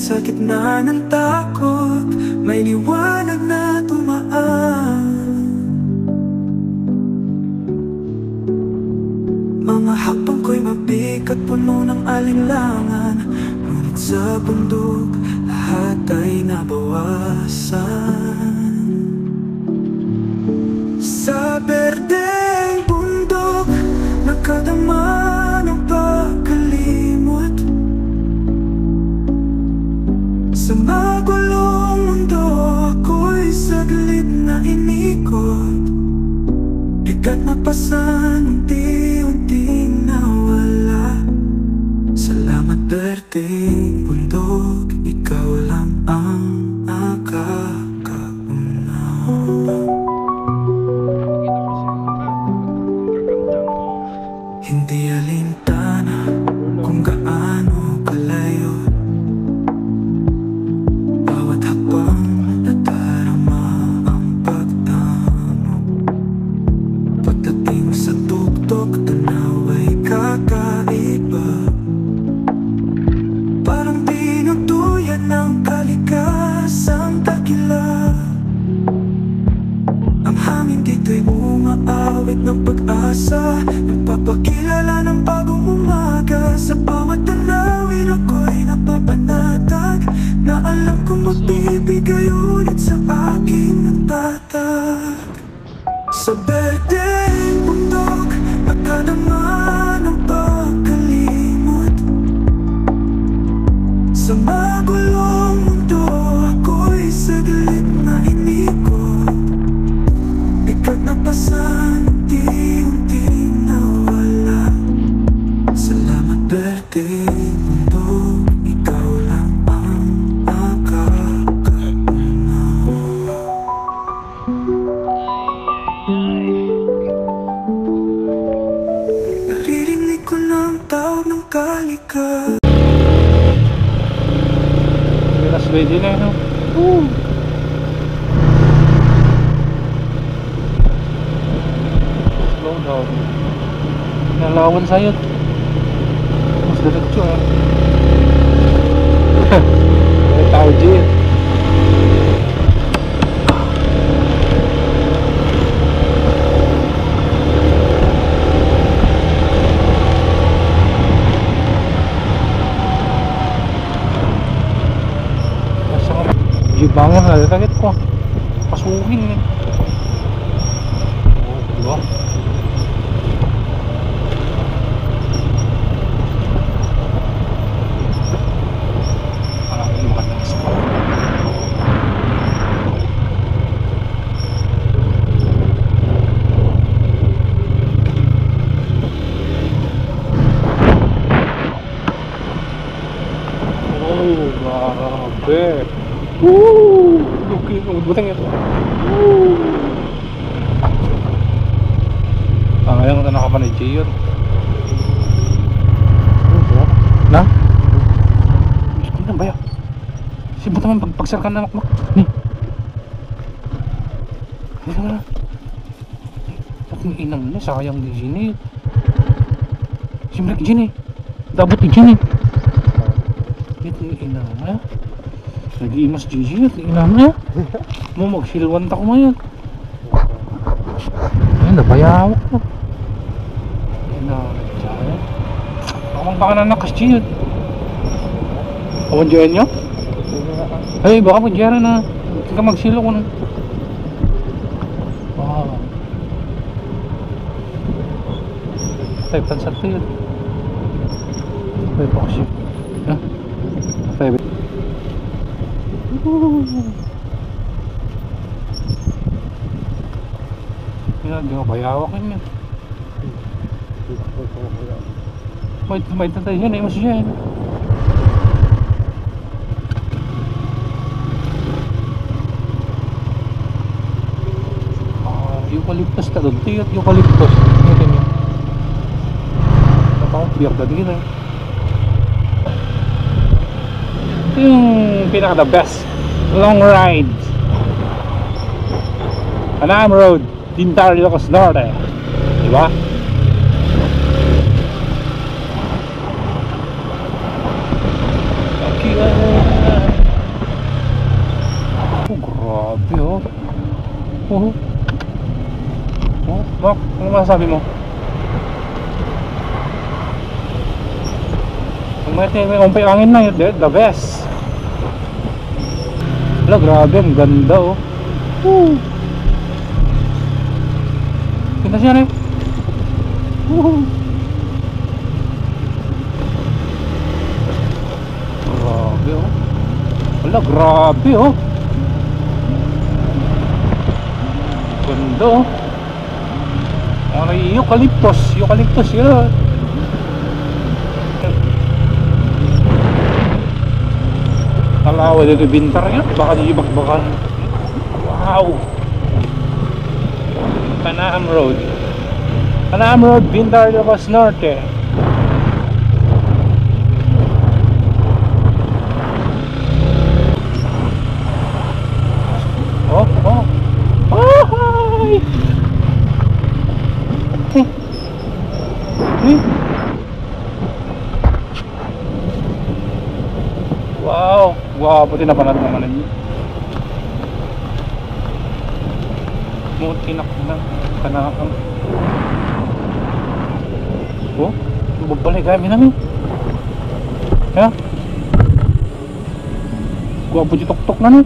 Sa gitna ng takot, may liwanag na tumaan. Mga hakbang ko'y mabigat, puno ng alinlangan. Ngunit sa bundok, lahat ay nabawasan. Sa berdeng bundok, nakadama ng pagkalimot. Sa magulong mundo, ako'y saglit na inikot. Bigat na pasan, unti-unting nawala. Salamat berdeng bundok, ikaw lang ang nakakauna. Hindi alintana kung gaano kalayo. Ng pag-asa, ng Nagpapakilala ng bagong umaga. Sa bawat tanawin ako'y napapanatag, na alam kong magbibigay ulit sa akin ng tatag. Sa berdeng bundok, nakadama ng pagkalimot. Sa magulong mundo, ako'y saglit na inikot. Bigat na pasan, unti-unting nawala. Salamat berdeng bundok, ikaw lang ang nakakaunaw. Naririnig ko ng tawag ng kalika. Last ready na yun, no? Slow down. Nalawan sa'yo. Mas diretso, ha? May tao dyan. Bangun na, kaget ko. Pasukin eh. Oh, diba? Maraming magandang spot. Oh, grabe. Woo! Okay, butang ito. Woo! Ngayon na nakapanay yun. Na? Hindi na ba yan? Sibuta man pagsarkan na makmak. Ni. Hindi na. Ang inang na, sayang di sini. Simrek sini. Dabot di sini. Ito yung inang na. Nag-iimas Gigi at inam na. Mo magsilwan ta ko ngayon. Ayun, napayawak na. Ayun na, sayang. Baka nanakas Gigi. Awan dyan nyo? Ay, baka magyara na. Hindi ka magsilo ko na. Wow. Tay, pansat ko yun. Tay, paksip. Ha? Tay, yan, di mo bayawak yun yan. May tatay yan, ay mas yan. Eucalyptus ka doon, tiyot eucalyptus. Ito nyo. Ito, biyak na din eh. Ito yung pinaka the best long ride. Anam Road, Dintar, Ilocos Norte. Diba? Oh, grabe oh. Oh, Mark, ano masasabi mo? May umpay angin na yun, the best. Wala, grabe, ang ganda oh. Woo! Ganda siya rin. Woo! Grabe oh. Wala, grabe oh. Ganda oh. Ano yung eucalyptus yun. Nalawa dito bintar yun, baka di bakbakan. Wow. Panam Road, Bintar, Ilocos Norte. Oh, oh. Oh, hi. Hey. Hey. Wow, wow, buti na panad naman ninyo. Muti na kanakang. Oh, babalik kami namin. Ya. Gua po tok-tok na nih.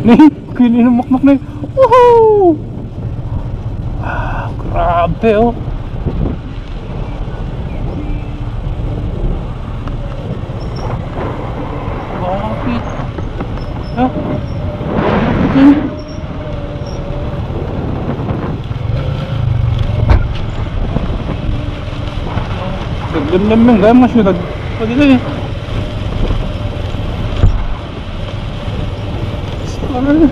Nih, kini mak-mak nih. Woohoo! Ah, grabe oh. Bakit? Ha? Bakit yan? Nagdamdam gaya mas yun. Pwede na eh. Parang